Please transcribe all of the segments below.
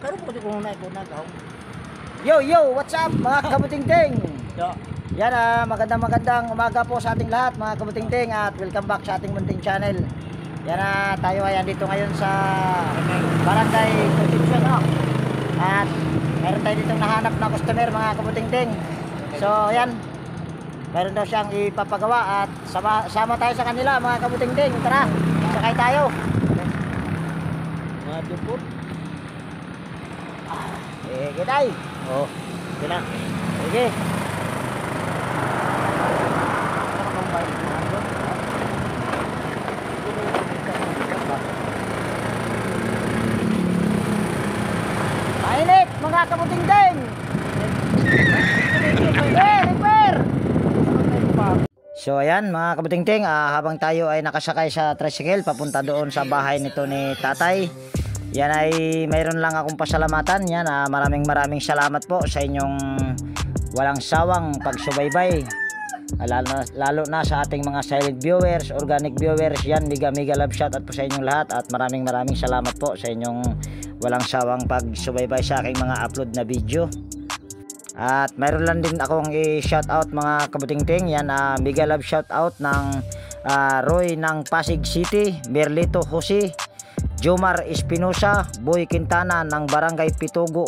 Pero pwede ko na ikaw. Yo, what's up mga kabutingting? Yo. Yan magandang umaga po sa ating lahat mga kabutingting at welcome back sa ating munting channel. Yan tayo ay andito ngayon sa Barangay Concepcion at meron tayo ditong nahanap na customer mga kabutingting. So yan, meron daw siyang ipapagawa at sama tayo sa kanila mga kabutingting. Tara, sakay tayo. Radyo po. Sige tayo. Oh, sige na. Sige. Mainit mga kabutingting. So ayan mga kabutingting, habang tayo ay nakasakay sa tricycle papunta doon sa bahay nito ni tatay, yan ay mayroon lang akong pasalamatan. Yan maraming salamat po sa inyong walang sawang pagsubaybay, lalo na sa ating mga silent viewers, organic viewers. Yan, mega love shout out po sa inyong lahat at maraming salamat po sa inyong walang sawang pagsubaybay sa aking mga upload na video. At mayroon lang din akong i-shout out mga kabutingting. Yan, mega love shout out ng Roy ng Pasig City, Merlito Jose, Jomar Espinosa, Boy Quintana ng Barangay Pitugo,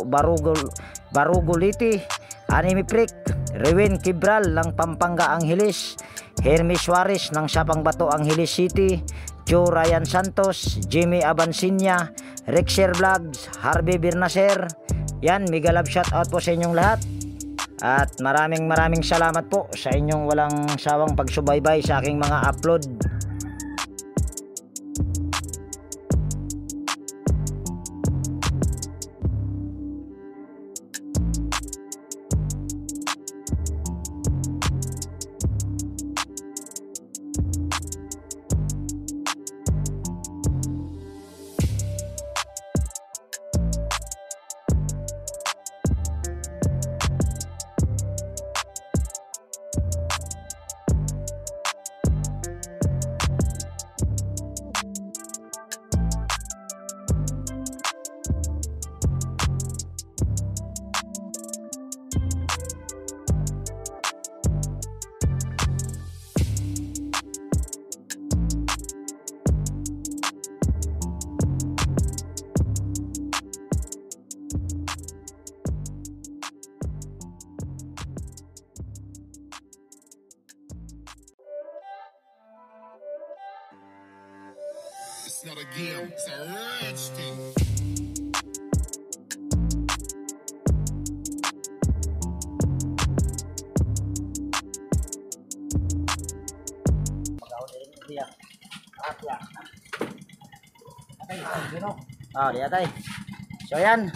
Baruguliti, Anime Prick, Rewin Kibral ng Pampanga Angeles, Hermes Suarez ng Sapang Bato Angeles City, Joe Ryan Santos, Jimmy Abansinya, Rexer Vlogs, Harvey Birnaser. Yan, mega love shout out po sa inyong lahat. At maraming salamat po sa inyong walang sawang pagsubaybay sa aking mga upload. It's not a game, it's a rich thing. Lihat ay. So yan,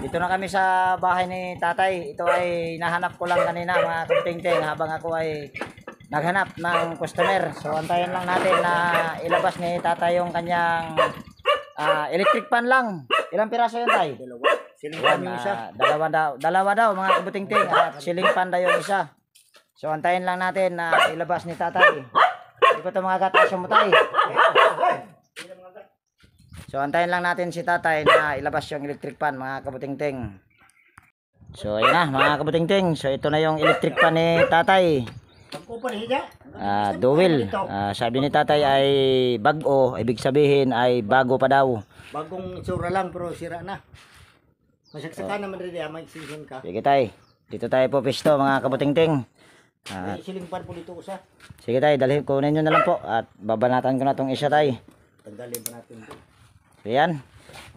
dito na kami sa bahay ni tatay. Ito ay nahanap ko lang kanina mga kabutingting habang ako ay naghanap ng customer. So antayin lang natin na ilabas ni tatay yung kanyang electric pan lang. Ilang piraso yun tay? Dalawa. Ceiling fan yung isa. Dalawa daw mga kabutingting at ceiling fan daw yung isa. So antayin lang natin na ilabas ni tatay. Hindi ko ito mga gataso mo tay. So antayin lang natin si tatay na ilabas yung electric pan mga kabutingting. So ayun na mga kabutingting. So ito na yung electric pan ni tatay. Duwil. Sabi ni tatay ay bago, ibig sabihin ay bago pa daw. Bagong itsura lang pero sira na. Masaksakan naman rin may sisin ka. Sige tay, dito tayo po pisto mga kabutingting. Siling pan po dito usa. Sige tay, dalhin kunin nyo na lang po at babanatan ko na tong isa tay. Tanggalin pa natin. Ayan.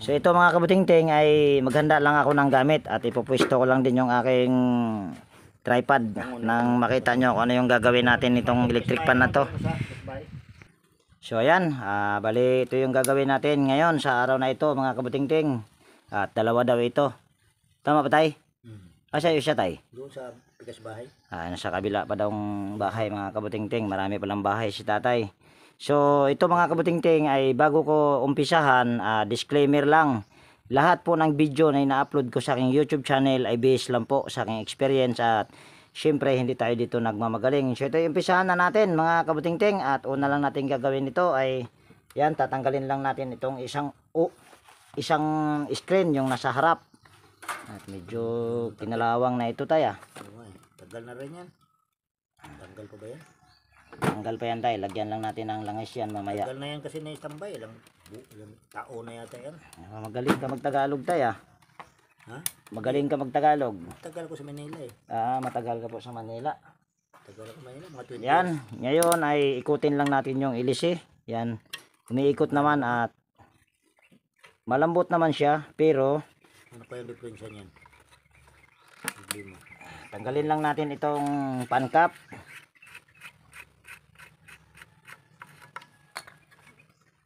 So ito mga kabutingting ay maghanda lang ako ng gamit at ipupwesto ko lang din yung aking tripod nang makita nyo kung ano yung gagawin natin nitong electric pan na to. So ayan, bali ito yung gagawin natin ngayon sa araw na ito mga kabutingting. At dalawa daw ito. Tama ba tay? Asa yung siya tay? Doon sa pikas bahay. Nasa kabila pa daw bahay mga kabutingting. Marami palang bahay si tatay. So ito mga kabutingting ay bago ko umpisahan, disclaimer lang. Lahat po ng video na ina-upload ko sa aking YouTube channel ay based lang po sa aking experience at syempre hindi tayo dito nagmamagaling. So ito yung umpisahan na natin mga kabutingting at una lang natin gagawin nito ay yan, tatanggalin lang natin itong isang isang screen yung nasa harap. At medyo kinalawang na ito tayo. Oo, eh. Tagal na rin yan. Tanggal pa ba yan? Tanggal pa yan tayo. Lagyan lang natin ng langis yan mamaya. Tagal na yan kasi na-standby. Ilang tao na yata yan. Magaling ka magtagalog tayo. Ha? Magaling ka magtagalog. Tagal ko sa Manila eh. Matagal ka po sa Manila. Tagal ako Manila. Mga 20 Yan. Ngayon ay ikutin lang natin yung ilisi. Yan. Umiikot naman at malambot naman siya. Pero Ano pa yung diferensya niyan? Problema. tanggalin lang natin itong pancap.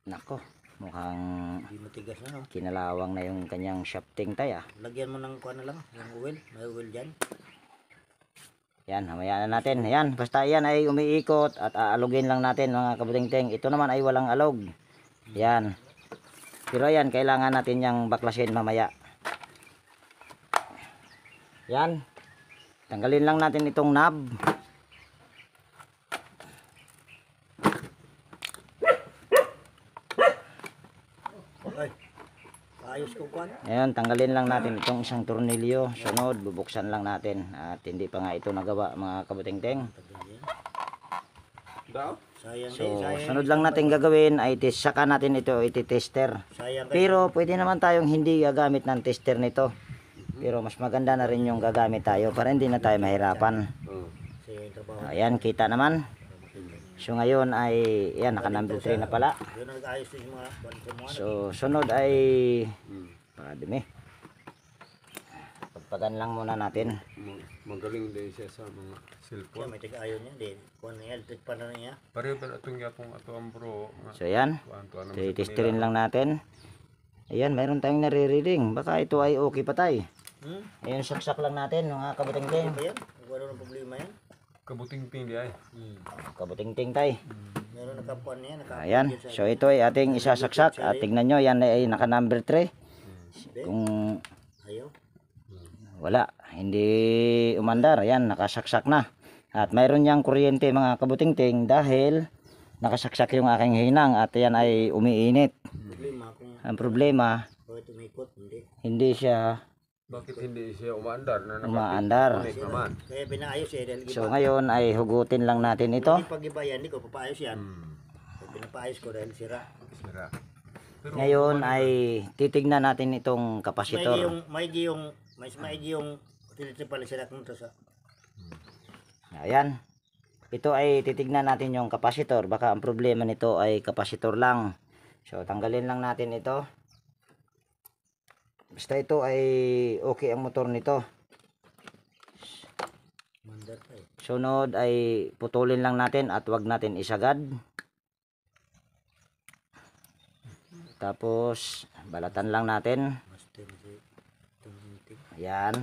Nako. Mukhang Hindi matigas na no? kinalawang na yung kanyang shafting tayo. Lagyan mo ng kuha na lang. Yung oil. May oil dyan. Yan, mamaya na natin. Yan, basta yan ay umiikot at aalugin lang natin mga kabutingting. Ito naman ay walang alog. Yan. Pero yan, kailangan natin yung baklasin mamaya. Yan. Tanggalin lang natin itong knob. Ay. Ayos ko kuha. Ayan, tanggalin lang natin itong isang tornilyo. Sunod, bubuksan lang natin. At hindi pa nga ito nagawa mga kabutingting. Sayang So, sayang. sunod lang natin gagawin ay saka natin ito iti-tester. Sayang Pero pwede naman tayong hindi gagamit ng tester nito. Pero mas maganda na rin yung gagamit tayo para hindi na tayo mahirapan. kasi yung trabaho. Ayan, kita naman. So ngayon ay, yan, naka number 3 na pala. Yun ang nag-ayos din yung mga mga So sunod ay, pakadumi. Pagpagan lang muna natin. Magaling din siya sa mga Kaya cellphone. may tiga-ayaw niya. Di. Kuha na yan. Tit pa na niya. Pareho ba itong yapong ato ang bro? So yan, titesterin lang natin. Ayan, mayroon tayong nare-reading. Baka ito ay okay pa tayo. Ayun, saksak lang natin mga kabutingting. Ba yan? Kung ano ng problema yan. Kabuting-ting di ay. Kabutingting tayo. Meron nakapuan niya. Ayan, so ito ay ating isasaksak. At tignan nyo, yan ay naka number 3. Kung Ayaw. wala, hindi umandar, ayan, nakasaksak na. At mayroon niyang kuryente mga kabutingting dahil nakasaksak yung aking hinang at yan ay umiinit. Problema kung Ang problema, bakit umikot. Hindi. hindi siya Bakit hindi siya umaandar na umaandar. naman? Kaya pinaayos eh. Dahil So ngayon ay hugutin lang natin ito. Hindi pag-iba yan. Hindi ko papaayos yan. Kaya pinapaayos ko dahil sira. Sira. Pero Ngayon ay titignan natin itong kapasitor. Maigi yung tinitripal sila kung ito sa Ayan. Ito ay titignan natin yung kapasitor. Baka ang problema nito ay kapasitor lang. So tanggalin lang natin ito. Basta ito ay okay ang motor nito. mandar pa eh. Sunod ay putulin lang natin at wag natin isagad. Tapos balatan lang natin. Master si Tumuting. Ayan.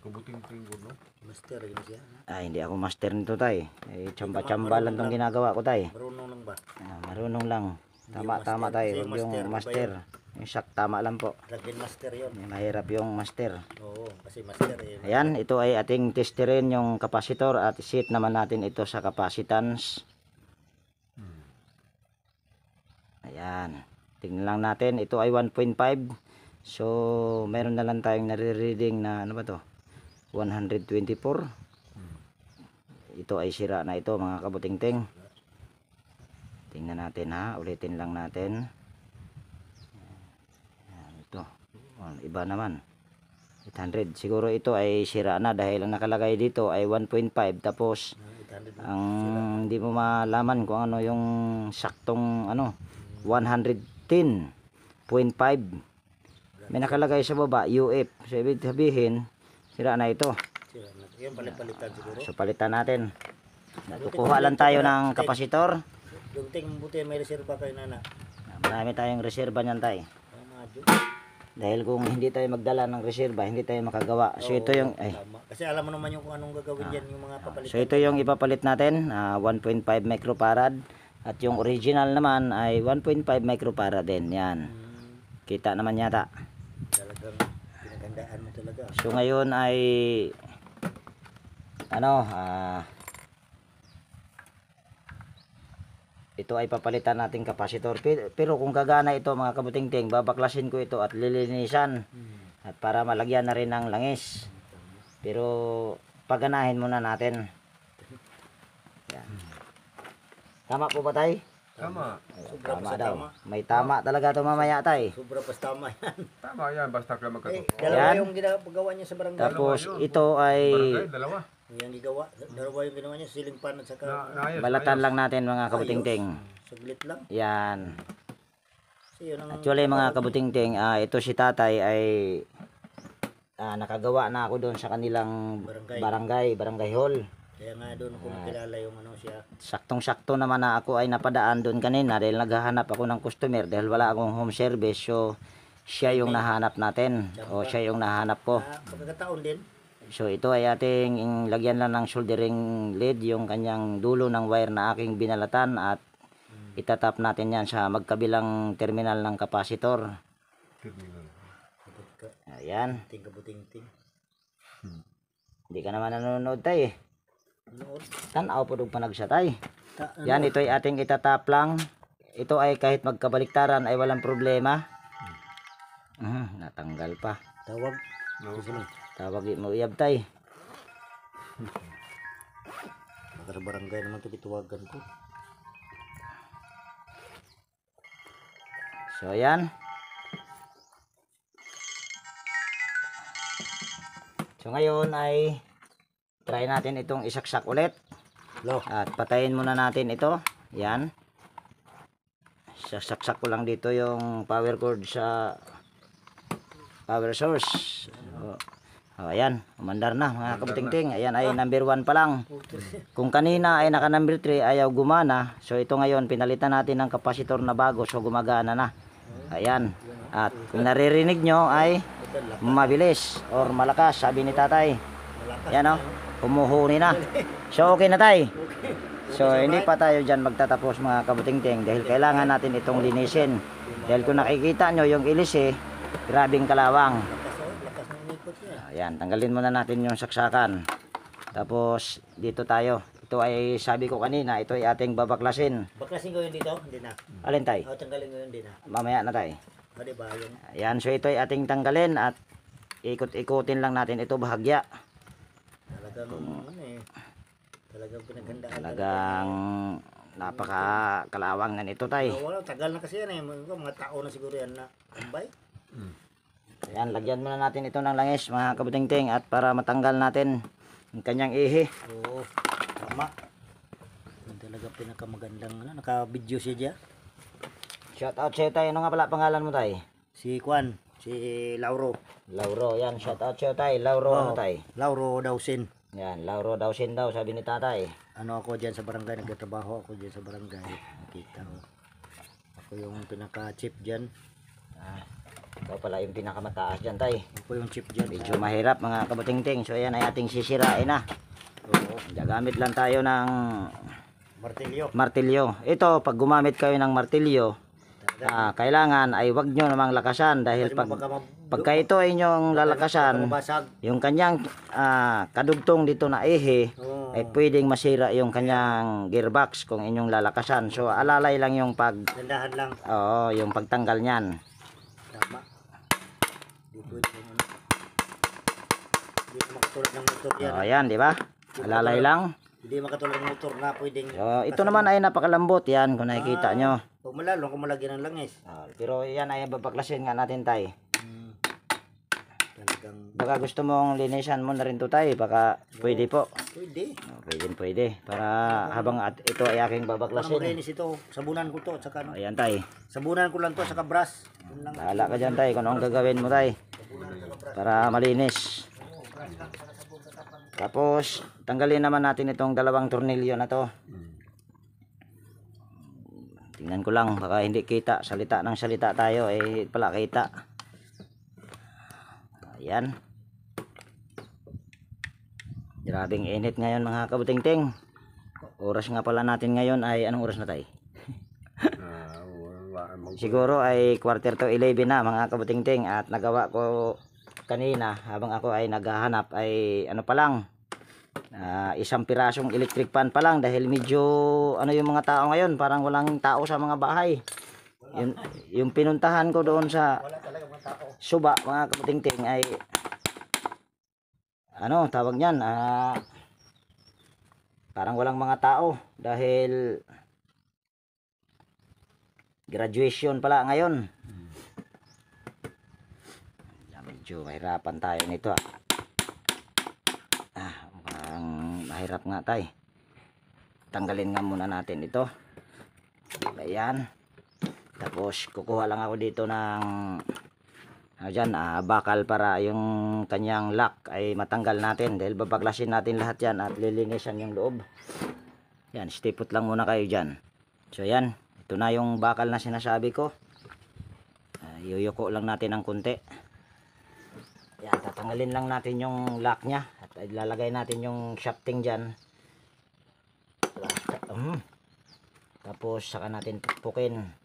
kabuting-ting ko no? Master yun siya. Hindi ako master nito tay. Tsamba-tsamba lang itong ginagawa ko tay. Marunong lang ba? Marunong lang. Tama master. tay. Kasi Huwag yung yung master, master. Yung sak tama lang po. Lagyan master yun. Mahirap yung master. Oo, kasi master eh. Ayan, ito ay ating testerin yung kapasitor at set naman natin ito sa capacitance. Ayan. Tingnan lang natin. Ito ay 1.5. So, meron na lang tayong nare-reading na ano ba to? 124. Ito ay sira na ito mga kabutingting. Tingnan natin ha. Ulitin lang natin. Ayan, ito. Iba naman. 800. Siguro ito ay sira na dahil ang nakalagay dito ay 1.5 tapos ang hindi mo malaman kung ano yung saktong ano 110.5. May nakalagay sa baba UF. So ibig sabihin sira na ito. Sira na. Yun, palit-palitan siguro. So palitan natin. Kukuha lang tayo ng kapasitor. Yung ting buti may reserva kayo nana. Marami tayong reserba niyan tay. Tama, Dahil kung hindi tayo magdala ng reserba, hindi tayo makagawa. So ito yung tama. Kasi alam mo naman yung kung anong gagawin dyan yung mga papalitan. So ito yung ipapalit natin, 1.5 microfarad at yung original naman ay 1.5 microfarad din. Yan. Kita naman yata. Talagang pinagandaan mo talaga. So ngayon ay ano, ito ay papalitan nating kapasitor. Pero kung gagana ito mga kabutingting, babaklasin ko ito at lilinisan. At para malagyan na rin ng langis. Pero paganahin muna natin. Yan. Tama po ba tay? Tama. Sobra Tama pa sa daw. tama. May tama talaga ito mamaya tay. Sobra pa sa tama yan. Tama yan, basta ka Eh, magkatotoo. dalawa Yan. yung ginagawa niya sa barangay. Tapos ito ay Barangay, dalawa. Yung gigawa. Dalawa yung ginawa niya. Siling pan at saka Naayos. balatan lang natin mga kabutingting. saglit lang. Yan. Kasi yun ang Actually mga kabutingting, ito si tatay ay nakagawa na ako doon sa kanilang barangay hall. Kaya nga doon ko nakilala yung ano siya. Saktong-sakto naman na ako ay napadaan doon kanina dahil naghahanap ako ng customer dahil wala akong home service. So siya yung nahanap natin o siya yung nahanap ko. Pagkakataon din. So ito ay ating lagyan lang ng soldering lead yung kanyang dulo ng wire na aking binalatan at itatap natin yan sa magkabilang terminal ng kapasitor. Ayan. Kabuting-ting. Hindi ka naman nanonood tay. Noon. Tanaw po doon panagsatay. Yan, ito ay ating itatap lang. Ito ay kahit magkabaliktaran ay walang problema. Natanggal pa. Tawag. Tawag mo iyab tay. Baka sa barangay naman ito kituwagan ko. So ayan. So ngayon ay try natin itong isaksak ulit. Lo. At patayin muna natin ito. Yan. Sasaksak ko lang dito yung power cord sa power source. Ayan, umandar na mga kabutingting. Ayan ay number 1 pa lang. Kung kanina ay naka number 3 ayaw gumana. So ito ngayon pinalitan natin ng kapasitor na bago. So gumagana na. Ayan. At kung naririnig nyo ay mabilis or malakas sabi ni tatay. Yan o. Humuhuni na. So okay na tay. So hindi pa tayo dyan magtatapos mga kabutingting dahil kailangan natin itong linisin. Dahil kung nakikita nyo yung ilis grabing kalawang. Lakas ng ikot niya. Ayan, tanggalin muna natin yung saksakan. Tapos dito tayo. Ito ay sabi ko kanina, ito ay ating babaklasin. Baklasin ko yun dito? Hindi na. Alin tay? O, tanggalin ko yun, hindi na. Mamaya na tay. O, diba yun? Ayan, so ito ay ating tanggalin at ikot-ikutin lang natin ito bahagya. Talagang, ano eh. Talagang pinaghandaan. Talagang napakakalawang na nito tay. Wala, tagal na kasi yan eh. Mga tao na siguro yan na tambay. Ayan, lagyan muna natin ito ng langis mga kabutingting at para matanggal natin ang kanyang ihi. Oo, tama. Yung talaga pinakamagandang, ano, naka-video siya dyan. Shout out sa'yo tay. Ano nga pala pangalan mo tay? Si Kwan, si Lauro. Lauro. Yan, shout out sa'yo tay. Lauro ano tay? Lauro Dawsin. Yan, Lauro daw sin daw sabi ni tatay. Ano ako dyan sa barangay, nagtatrabaho ako dyan sa barangay. Nakita ko. Ako yung pinaka-chief dyan. Ikaw pala yung pinakamataas dyan tay. Ako yung chief dyan. Medyo mahirap mga kabutingting. So ayan ay ating sisirain na. Oo. Gagamit lang tayo ng Martilyo. martilyo. Ito, pag gumamit kayo ng martilyo, kailangan ay wag nyo namang lakasan dahil pagka ito ay inyong lalakasan, Mabasag. yung kanyang kadugtong dito na ihi Oo. ay pwedeng masira yung kanyang gearbox kung inyong lalakasan. So alalay lang yung Gandahan lang. yung pagtanggal niyan. Tama. Di pwede yung ano. Hindi makatulad ng motor yan. Ayan, di ba? Alalay lang. Hindi makatulad ng motor na pwedeng. So ito naman ay napakalambot yan kung nakikita nyo. Pag malalong, kung malagyan ng langis. Pero yan ay babaklasin nga natin tay. Talagang Baka gusto mong linisan mo na rin to tay. Baka pwede po. pwede. Pwede. Para habang ito ay aking Para babaklasin. maglinis ito, sabunan ko to at saka ano. Ayan tay. Sabunan ko lang to at saka brush. Yun lang. Bahala ka dyan tay kung anong gagawin mo tay. Para malinis. Tapos tanggalin naman natin itong dalawang tornilyo na to. Tingnan ko lang baka hindi kita. Salita ng salita tayo pala kita. Ayan. Grabing init ngayon mga kabutingting. Oras nga pala natin ngayon ay anong oras na tayo? Siguro ay 10:45 na mga kabutingting at nagawa ko kanina habang ako ay naghahanap ay ano pa lang Isang pirasong electric fan pa lang dahil medyo ano yung mga tao ngayon, parang walang tao sa mga bahay. Yung pinuntahan ko doon sa Suba mga kabutingting ay ano tawag niyan, parang walang mga tao dahil graduation pala ngayon. Medyo mahirapan tayo nito. Mukhang mahirap nga tayo. Tanggalin nga muna natin ito. Ayan. Tapos kukuha lang ako dito ng bakal para yung kanyang lock ay matanggal natin dahil babaklasin natin lahat yan at lilinisan yung loob. Yan, stipot lang muna kayo dyan. So yan, ito na yung bakal na sinasabi ko. Yuyuko lang natin ng kunti. Yan, tatanggalin lang natin yung lock nya at ilalagay natin yung shafting dyan. Tapos saka natin pukpukin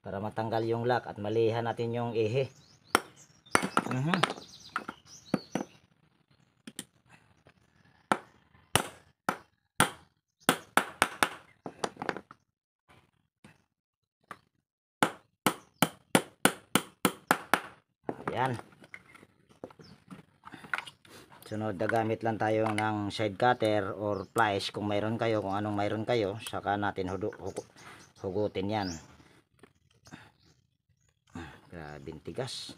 para matanggal yung lock at malihan natin yung ehe. Ayan. Sunod, gamit lang tayo ng side cutter or pliers kung mayroon kayo, kung anong mayroon kayo, saka natin hugutin yan. Grabing tigas.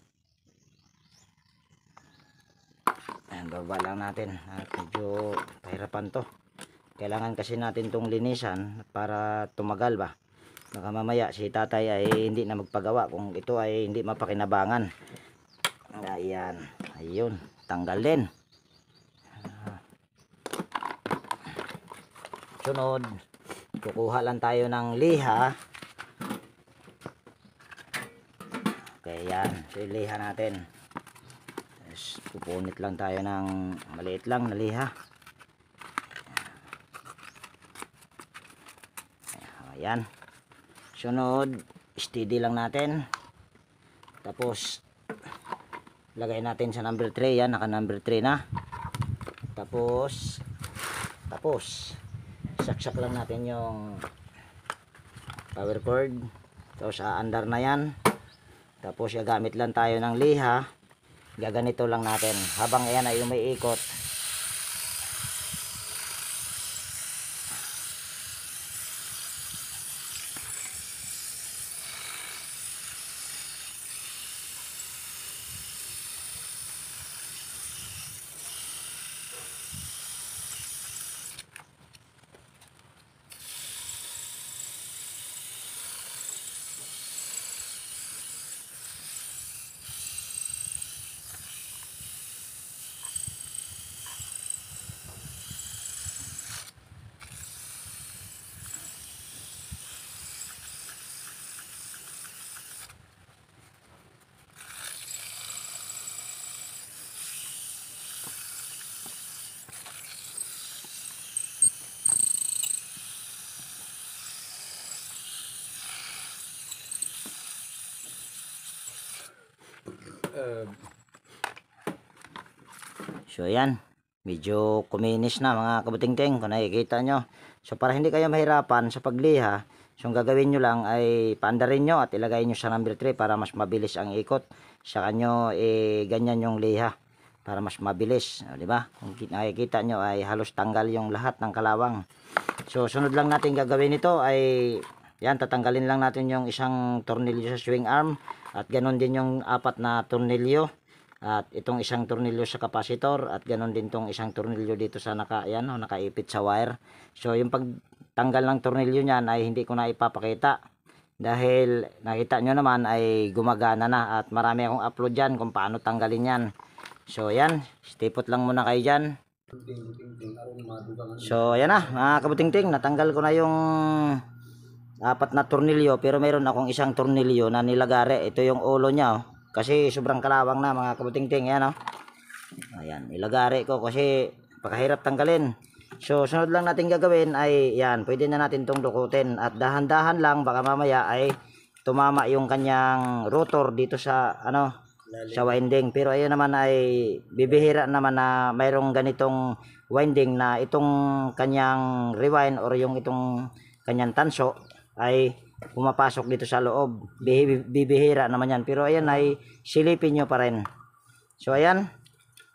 Ayan, baba lang natin at medyo pahirapan to. Kailangan kasi natin tong linisan para tumagal ba. Baka mamaya si tatay ay hindi na magpagawa kung ito ay hindi mapakinabangan. Ayan, ayun, tanggal din. Sunod, kukuha lang tayo ng liha. Okay, yan. So, liha natin. Yes, pupunit lang tayo ng maliit lang na liha. Ayan. Sunod, steady lang natin. Tapos, lagay natin sa number 3. Yan, naka number 3 na. Tapos, saksak lang natin yung power cord. Tapos aandar na yan. Tapos gagamit lang tayo ng liha. Gaganito lang natin habang yan ay umiikot. So ayan, medyo kuminis na mga kabutingting kung nakikita nyo. So para hindi kayo mahirapan sa pagliha, so ang gagawin nyo lang ay paandarin nyo at ilagay nyo sa number 3 para mas mabilis ang ikot. Saka nyo ganyan yung liha para mas mabilis, di ba? Kung nakikita nyo ay halos tanggal yung lahat ng kalawang. So sunod lang natin gagawin ito ay yan, tatanggalin lang natin yung isang tornilyo sa swing arm at ganon din yung 4 na tornilyo at itong isang tornilyo sa capacitor at ganon din tong isang tornilyo dito sa nakaipit sa wire. So yung pagtanggal ng tornilyo niyan ay hindi ko na ipapakita dahil nakita nyo naman ay gumagana na at marami akong upload dyan kung paano tanggalin yan. So yan, stipot lang muna kayo dyan. So yan na mga kabutingting, natanggal ko na yung 4 na tornilyo pero mayroon akong isang tornilyo na nilagare. Ito yung ulo niya kasi sobrang kalawang na mga kabutingting. Yan ayan, nilagare ko kasi pakahirap tanggalin. So sunod lang natin gagawin ay yan, pwede na natin tong dukutin at dahan-dahan lang baka mamaya ay tumama yung kanyang rotor dito sa sa winding. Pero ayun naman ay bibihira naman na mayroong ganitong winding na itong kanyang rewind or yung itong kanyang tanso ay pumapasok dito sa loob. Bibihira naman yan. Pero ayan ay silipin nyo pa rin. So ayan.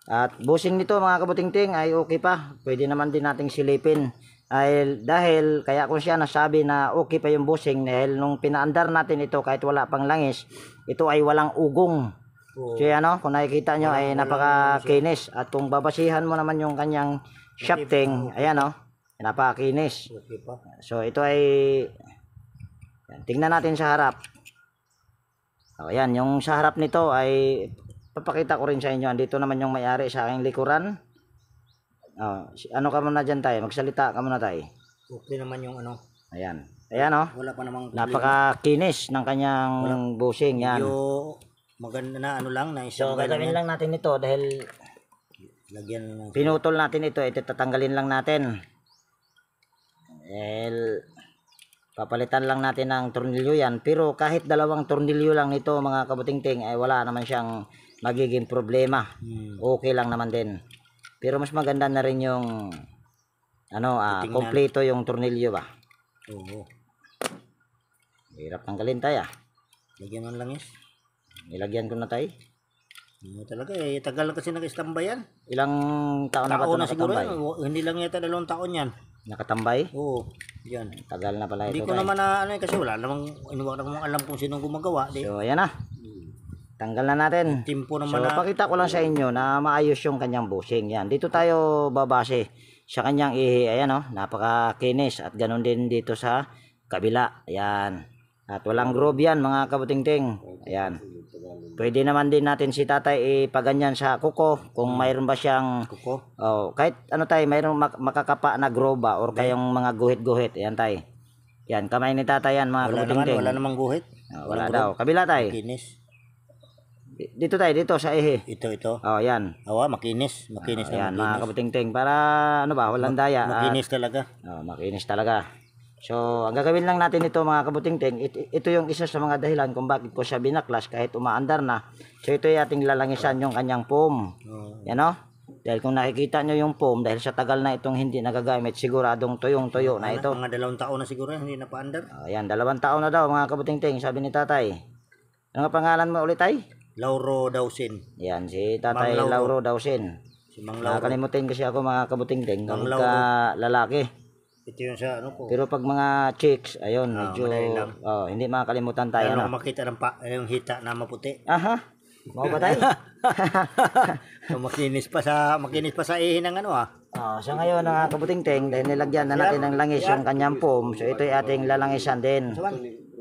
At busing nito mga kabutingting ay okay pa. Pwede naman din nating silipin. Ay dahil kaya ko siya nasabi na okay pa yung busing dahil nung pinaandar natin ito kahit wala pang langis, ito ay walang ugong. So ano, kung nakikita nyo ay napakakinis. At kung babasihan mo naman yung kanyang shafting, ayan o, napakakinis. Okay pa. So ito ay tingnan natin sa harap. O ayan, yung sa harap nito ay papakita ko rin sa inyo. Andito naman yung may-ari sa aking likuran. Ano ka muna dyan tayo? Magsalita ka muna tayo. Okay naman yung ano. Ayan. Ayan o. Wala pa namang Napakakinis ng kanyang busing. Yan. Medyo maganda na ano lang na So isang gagawin lang natin ito dahil lagyan na lang. pinutol natin ito. Ito tatanggalin lang natin. Dahil papalitan lang natin ng tornilyo yan. Pero kahit dalawang tornilyo lang nito mga kabutingting ay wala naman siyang magiging problema. Okay lang naman din. Pero mas maganda na rin yung ano, kompleto yung tornilyo ba. Oo. Hirap tanggalin tayo. Lagyan ng langis. Nilagyan ko na tayo. Ano talaga eh, tagal kasi nag-standby yan. Ilang taon na ba ito Taon na siguro nakatambay? yan. Hindi lang yata 2 taon yan. Nakatambay? Oo. Yan. Tagal na pala Hindi ito. ko Tayo. naman na ano eh, kasi wala namang inuwag namang alam kung sinong gumagawa. Di. So ayan na. Tanggal na natin. Timpo So naman na. pakita ko lang sa inyo na maayos yung kanyang bushing. Yan. Dito tayo babase sa kanyang ihi. Ayan o. Napakakinis. At ganun din dito sa kabila. Ayan. At walang groove yan mga kabutingting. Ayan. Pwede naman din natin si tatay ipaganyan sa kuko. Kung mayroon ba siyang Kuko. kahit ano tayo, mayroong makakapa na groove ba or kayong mga guhit-guhit. Ayan tayo. Yan. Kamay ni tatay yan mga Wala naman, kabutingting. wala namang guhit. Wala daw. Kabila tayo. Makinis. Dito tayo, dito sa ihi. Ito. Yan. Awa, makinis. Makinis na Yan, mga makinis. kabutingting. Para, ano ba, walang daya. Makinis talaga. Makinis talaga. So, ang gagawin lang natin ito, mga kabutingting, ito yung isa sa mga dahilan kung bakit ko siya binaklas kahit umaandar na. So, ito yung ating lalangisan yung kanyang foam. Yan o. Dahil kung nakikita nyo yung foam, dahil sa tagal na itong hindi nagagamit, siguradong tuyong-tuyo na ito. Mga 2 taon na siguro hindi na paandar. Yan, 2 taon na daw, mga kabutingting, sabi ni tatay. Ano nga pangalan mo ulit ay? Lauro Dawsin. Yan, si Tatay Mang Lauro Dawsin. Si Mang Lauro. Nakakalimutin kasi ako mga kabutingting Mang kapag lalaki. Ito yung sa ano ko. Pero pag mga chicks, ayun, medyo madali lang. hindi makakalimutan tayo. Ano No? makita ng yung hita na maputi. Aha. Mau ba tayo? So, makinis pa sa ihi ng ano So ngayon mga kabutingting, dahil nilagyan na natin ng langis yung kanyang foam. So ito ay ating lalangisan din.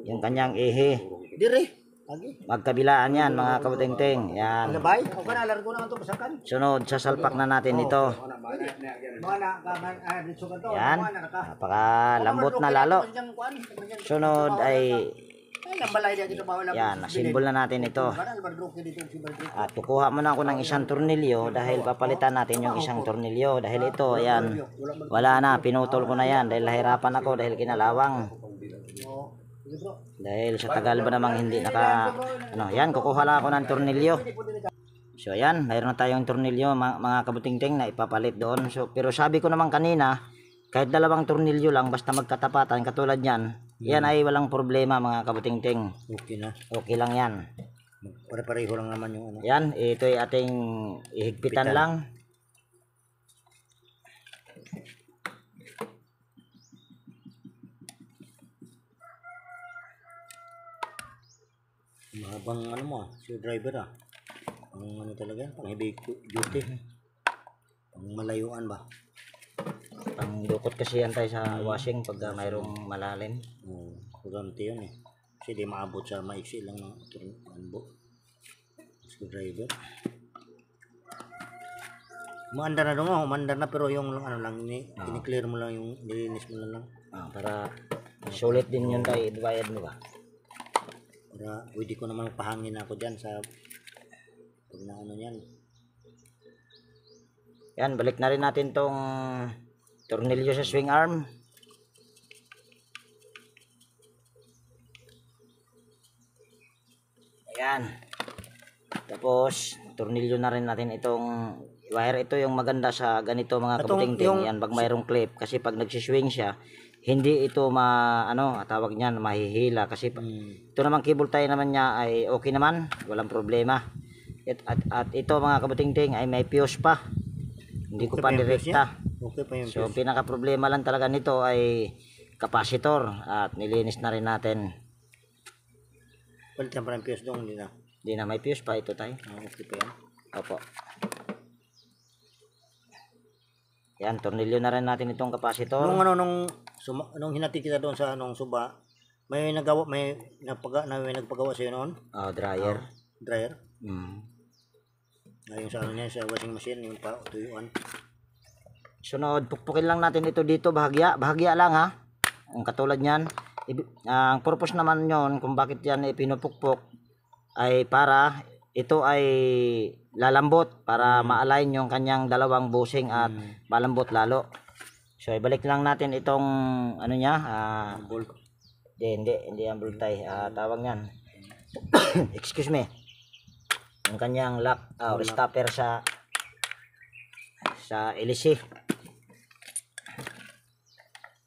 Yung kanyang ihi. Dire. Lagi. Magkabilaan yan mga kabutingting. Yan. Labay. O kana largo na ito pasakan. Sunod, sasalpak na natin ito. Mga na kaman dito ka to. Yan. Napakalambot na lalo. Sunod ay yan, nasimbol na natin ito. At kukuha muna ako ng isang tornilyo dahil papalitan natin yung isang tornilyo. Dahil ito, ayan, wala na, pinutol ko na yan dahil nahirapan ako dahil kinalawang. Dahil sa tagal ba namang hindi yan, kukuha lang ako ng tornilyo. So ayan, mayroon na tayong tornilyo mga kabutingting na ipapalit doon. So, pero sabi ko naman kanina, kahit 2 tornilyo lang basta magkatapatan katulad yan, yan ay walang problema mga kabutingting. Okay na. Okay lang yan. Pare-pareho lang naman yung ano. Yan, ito ay ating ihigpitan lang. Mahabang ano mo si driver Ang ano talaga, pang heavy duty. Pang malayuan ba? Pang dukot kasi yan tayo sa washing pag mayroong malalim. Kurante yun eh. Kasi di maabot sa maiksi lang ng screwdriver. Umandar na doon umandar na pero yung ano lang, ini-clear mo lang yung nilinis mo lang. Para sulit din yun tayo, i-bayad mo ba? Para pwede ko naman pahangin ako dyan sa pag na ano yan. Yan, balik na rin natin tong tornilyo sa swing arm. Ayan. Tapos, tornilyo na rin natin itong wire. Ito yung maganda sa ganito mga Itong- kabuting-ting. yung- Yan, pag mayroong clip. Kasi pag nagsiswing siya, hindi ito tawag niyan, mahihila. Kasi ito naman cable tie naman niya ay okay naman. Walang problema. At ito mga kabuting-ting ay may fuse pa. Hindi ko Okay pa pa yung fuse direkta. Okay pa yung So, fuse. pinaka problema lang talaga nito ay capacitor. At nilinis na rin natin. Palitan pa ng fuse doon, hindi na. Hindi na may fuse pa ito tayo. Okay pa yan. Opo. Yan, tornilyo na rin natin itong capacitor. Nung hinati kita doon sa suba, may nagpagawa sa noon, Dryer. dryer. Mm. Yung sa niya, sa washing machine, yung tuyuan. Sunod, pukpukin lang natin ito dito, bahagya. Bahagya lang ha. Ang katulad niyan. Ang purpose naman yon kung bakit yan pinupukpok ay para ito ay lalambot para ma-align yung kanyang dalawang bushing at malambot lalo. So ibalik lang natin itong ano niya, Bolt. hindi ang bolt tie, tawag niyan. Excuse me. Yung kanyang lock or stopper sa LC.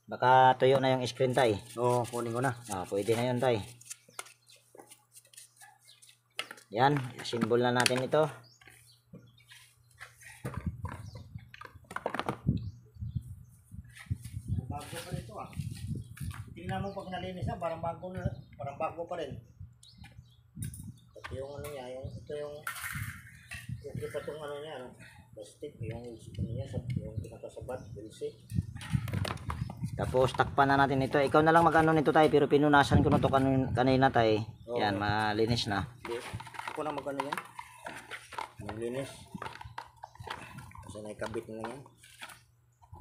Baka tuyo na yung screen tie. Oo, kunin ko na. Pwede na yun tay. Yan, symbol na natin ito. Bago pa rin ito Tingnan mo pag nalinis na, parang bago pa rin. At yung ano niya, ito yung pa itong ano niya, plastic, yung pinakasabat, LC. Tapos takpan na natin ito. Ikaw na lang mag-ano nito tay, pero pinunasan ko na to kanina tay. Oo. Yan, malinis na. Hindi. Ako na mag-ano yan. Maglinis. Kasi naikabit na lang yan.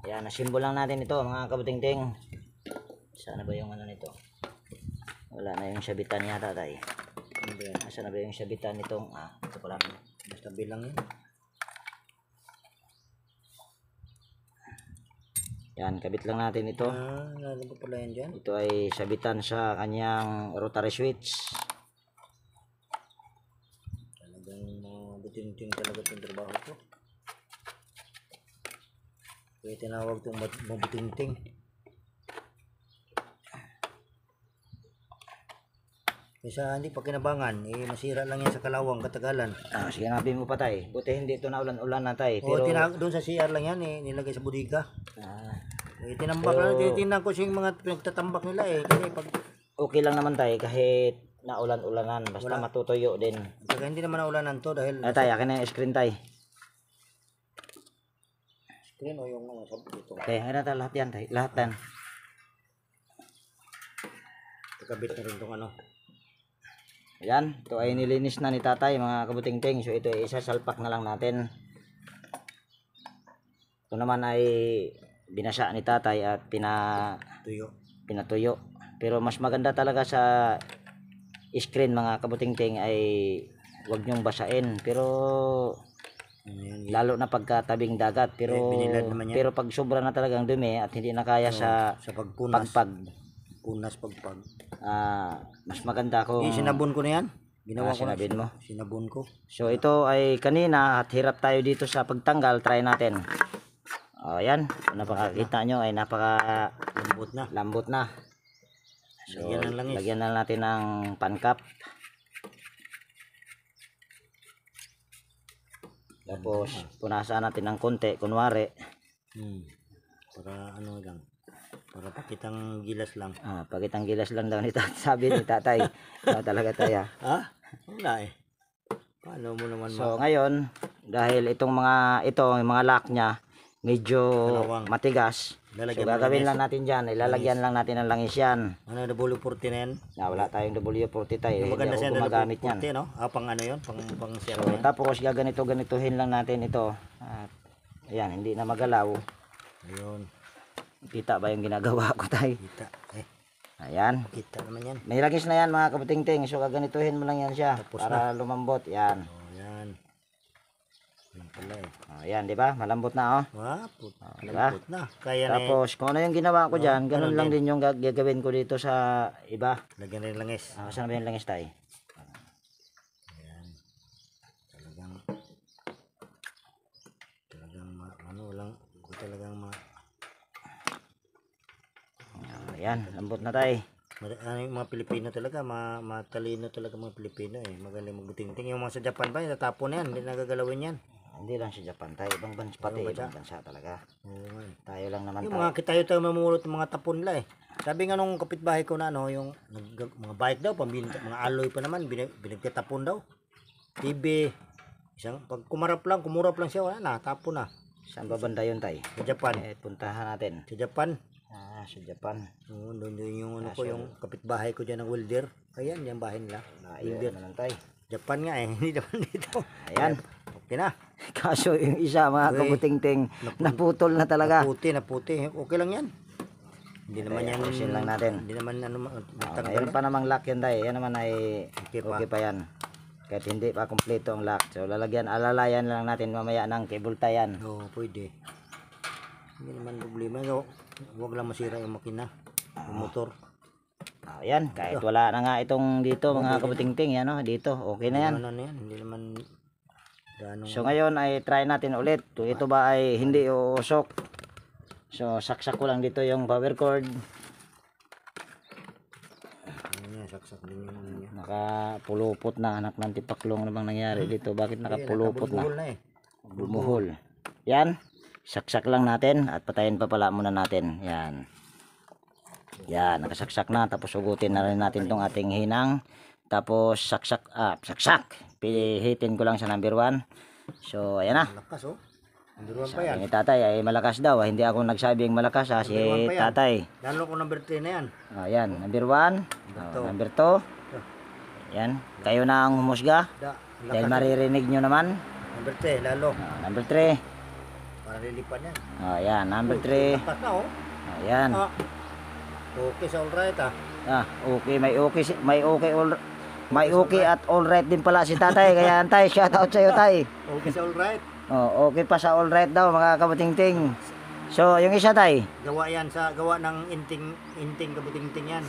Yan, na-symbol lang natin ito mga kabuting-ting. Sana ba yung ano nito? Wala na yung sabitan yata tay. Hindi. Nasaan na ba yung sabitan nitong ito pala. Basta bilang yan. Yan, kabit lang natin ito. Ano pa pala yan dyan? Ito ay sabitan sa kanyang rotary switch. Talagang buting-ting talaga itong trabaho ko. Kaya tinawag itong mabuting-ting. Kaysa hindi pa kinabangan, masira lang yan sa kalawang katagalan. Sige nabi mo pa tay. Buti hindi ito na ulan-ulan na tay. O Pero doon sa CR lang yan, nilagay sa bodega. ah, Tinambak lang, tinitingnan ko yung mga pinagtatambak nila Kasi pag, okay lang naman tay kahit na ulan-ulanan. Basta matutuyo din. saka hindi naman naulanan to dahil Tay, akin na yung screen tay. screen o yung ano, dito. Okay, ano tayo lahat yan tay. Lahat yan. Kakabit na rin itong ano. Ayan, ito ay nilinis na ni tatay mga kabuting-ting. So ito ay isasalpak na lang natin. Ito naman ay binasa ni tatay at pinatuyo. Pero mas maganda talaga sa screen mga kabuting-ting ay huwag nyong basain. Pero Ayan, lalo na pagkatabing dagat. Pero binilad naman yan. pero pag sobra na talagang dumi at hindi na kaya sa sa pagpunas. Pagpag. Mas maganda kung Sinabon ko na yan. Ginawa ko na. sinabin mo. Sinabon ko. So ito ay kanina at hirap tayo dito sa pagtanggal. Try natin. Ayan, napakakita nyo ay Lambot na. lambot na. So Lagyan ng langis. lagyan na natin ng pancap. Tapos punasan natin ng konti kunwari. Para ano lang. Para pakitang gilas lang. Pagitang gilas lang daw ni sabi ni tatay. Talaga tayo. Ha? Wala Paano mo naman So ngayon, dahil yung mga lock niya medyo Dalawang. matigas. Lalagyan So mo gagawin langis. lang natin diyan, ilalagyan lang natin ng langis yan. Ano, W40 na yan? Wala tayong W40 tayo, hindi Maganda ako siya gumagamit W40, yan. no? Pang ano yun? Pang share So, na yan. tapos ganituhin lang natin ito. At ayan, hindi na magalaw. Ayun. Kita ba yung ginagawa ko tayo? Kita. Ayan. Kita naman yan. May langis na yan mga kabuting-ting. So gaganituhin mo lang yan siya Tapos para lumambot. Yan. Yan. Yan pala Ayan, di ba? Malambot na diba? Lambot na. Kaya na Tapos kung ano yung ginawa ko dyan, ganun lang din yung gagawin ko dito sa iba. Lagyan rin langis. Saan ba yung langis tayo? Ayan, lambot na tay. Ano yung mga Pilipino talaga, matalino talaga mga Pilipino eh. Magaling magbutingting. Yung mga sa Japan ba, natapon na yan, hindi nagagalawin yan. Hindi lang sa Japan tayo, ibang bansa pati, Ibang bansa. ibang bansa talaga. Oo nga eh. Tayo lang naman Yung tayo. mga tayo mamumulot ng mga tapon nila eh. Sabi nga nung kapitbahay ko na ano, yung mga bike daw, pambinta, mga alloy pa naman, binagtatapon daw. TV, isang, pag kumurap lang siya, wala na, tapon na. Saan ba banda yun tay? Sa Japan. Eh, puntahan natin. Sa Japan. Sa Japan. Oo, doon yung ano ko, yung kapitbahay ko dyan ng welder. Ayan, yung bahay nila. Ayun Welder. naman tay. Japan nga eh, hindi naman dito. Ayan. Okay na. Kaso yung isa mga Uy. kabuting-ting, naputol na talaga. Naputi. Okay lang yan. Hindi naman yan. Ayusin lang natin. Hindi naman ano, magtanggal Mayroon yan. pa namang lock yan tay. Yan naman ay Okay pa. okay pa yan. Kahit hindi pa kompleto ang lock. So alalayan lang natin mamaya ng cable tie yan. Oo, pwede. Hindi naman problema. Huwag lang masira yung makina. Yung motor. Ayan, kahit wala na nga itong dito mga kabuting-ting, yan o, dito, okay na yan. Ano na yan. Hindi naman ganong. So ngayon ay try natin ulit. Kung ito ba ay hindi uusok. So saksak ko lang dito yung power cord. Ano yan, saksak din yung ano niya. Nakapulupot na, anak ng tipaklong na bang nangyari dito. Bakit nakapulupot na? Nakabulbul na eh. Bumuhol. Yan, saksak lang natin at patayin pa pala muna natin. Yan. Yan, nakasaksak na. Tapos ugutin na rin natin tong ating hinang. Tapos saksak. Pihitin ko lang sa number 1. So ayan na. Malakas oh. Number 1 pa yan. Sabi ni tatay ay malakas daw. Hindi ako nagsabing malakas ha. Si Number 1 pa yan. tatay. Lalo ko number 3 na yan. Ayan, number 1. Number 2. Yan. Kayo na ang humusga. Dahil maririnig nyo naman. Number 3, lalo. Number 3. Para lilipan yan. Ayan, number 3. Lakas na oh. Ayan. Ah. Okay sa alright ah. Okay, may okay at all right din pala si tatay. Kaya tay, shout out sa iyo tay. Okay sa alright. Oh, okay pa sa all right daw mga kabuting-ting. So, yung isa tay. Gawa yan sa gawa ng inting kabuting-ting yan.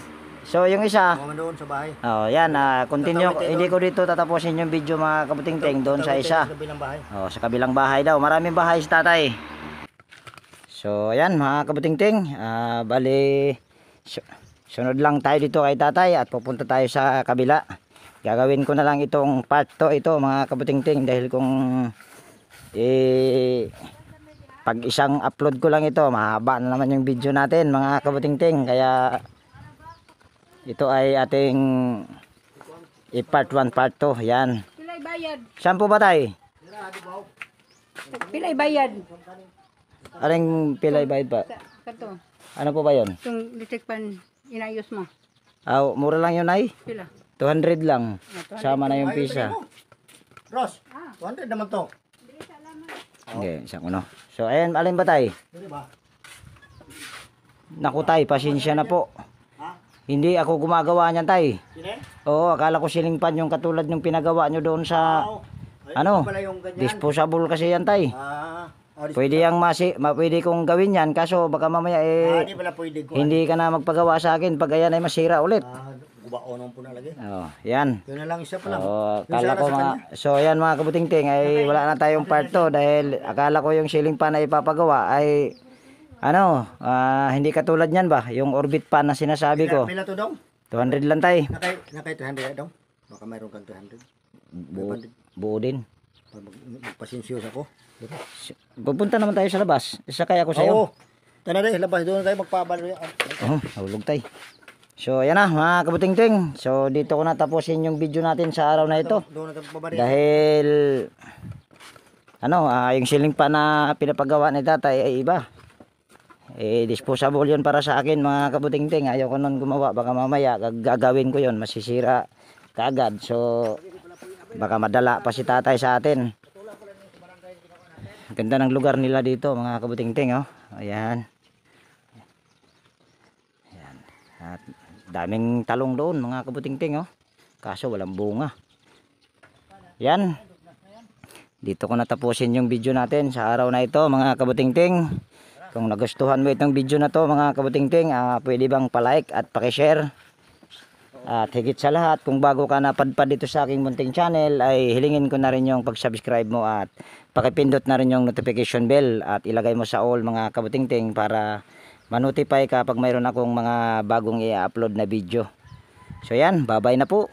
So, yung isa. Gawa doon sa bahay. Oh, yan, continue. Hindi ko dito tatapusin yung video mga kabuting-ting doon sa isa. Sa kabilang bahay. Oh, sa kabilang bahay daw. Maraming bahay si tatay. So, ayan mga kabuting-ting. Bali, sunod lang tayo dito kay tatay at pupunta tayo sa kabila. Gagawin ko na lang itong part 2 ito mga kabuting-ting dahil kung pag isang upload ko lang ito, mahaba na naman yung video natin mga kabuting-ting. Kaya ito ay ating part 1, part 2. Yan. Pilay bayad. Saan po ba tayo? Pilay bayad. Aring pilay bayad pa? Kato. Ano po ba yun? Itong electric pan inayos mo. Mura lang yun ay. Pila. 200 lang. Sama na yung pisa. Ross, 200 naman to. Okay, isang uno. So, ayan, alin ba tayo? Pwede ba? Naku tay, pasensya na po. Ha? Hindi ako gumagawa niyan tay. Sine? Oo, akala ko siling pan yung katulad ng pinagawa nyo doon sa ano? Pala yung ganyan. Disposable kasi yan tay. Oh, Pwede yang pwede kong gawin yan kaso baka mamaya di pala pwede ko. hindi ka na magpagawa sa akin pag ayan ay masira ulit. Gubaonon po na lagi. Oh, yan. Yun na lang isa pa lang. Oh, Yung akala sana ko sa mga so ayan mga kabuting-ting ay wala na tayong part 2 dahil akala ko yung ceiling fan na ipapagawa ay ano, hindi katulad niyan ba? Yung orbit fan na sinasabi ko. Pila to daw? 200 lang tay. Nakay 300 daw. Baka mayroon kang 300. Buo din. Magpasensyos ako. Pupunta naman tayo sa labas. Isakay ako sa iyo. Oo. Tara rin, labas doon tayo magpabalo. Hulog tayo. So ayan na mga kabuting-ting. So dito ko na tapusin yung video natin sa araw na ito. Doon na tayo magpabalo. Dahil ano, yung ceiling fan na pinapagawa ni tatay ay iba. Disposable yun para sa akin mga kabuting-ting. Ayaw ko nun gumawa. Baka mamaya gagawin ko yun. Masisira kaagad. So baka madala pa si tatay sa atin. Ganda ng lugar nila dito mga kabuting-ting. Oh. Ayan. Ayan. At daming talong doon mga kabuting-ting. Oh. Kaso walang bunga. Yan. Dito ko natapusin yung video natin sa araw na ito mga kabuting-ting. Kung nagustuhan mo itong video na to mga kabuting-ting, pwede bang palike at pakishare. At higit sa lahat, kung bago ka napadpad dito sa aking munting channel, ay hilingin ko na rin yung pag-subscribe mo at pakipindot na rin yung notification bell at ilagay mo sa all mga kabuting-ting para ma-notify kapag mayroon akong mga bagong i-upload na video. So yan, bye-bye na po.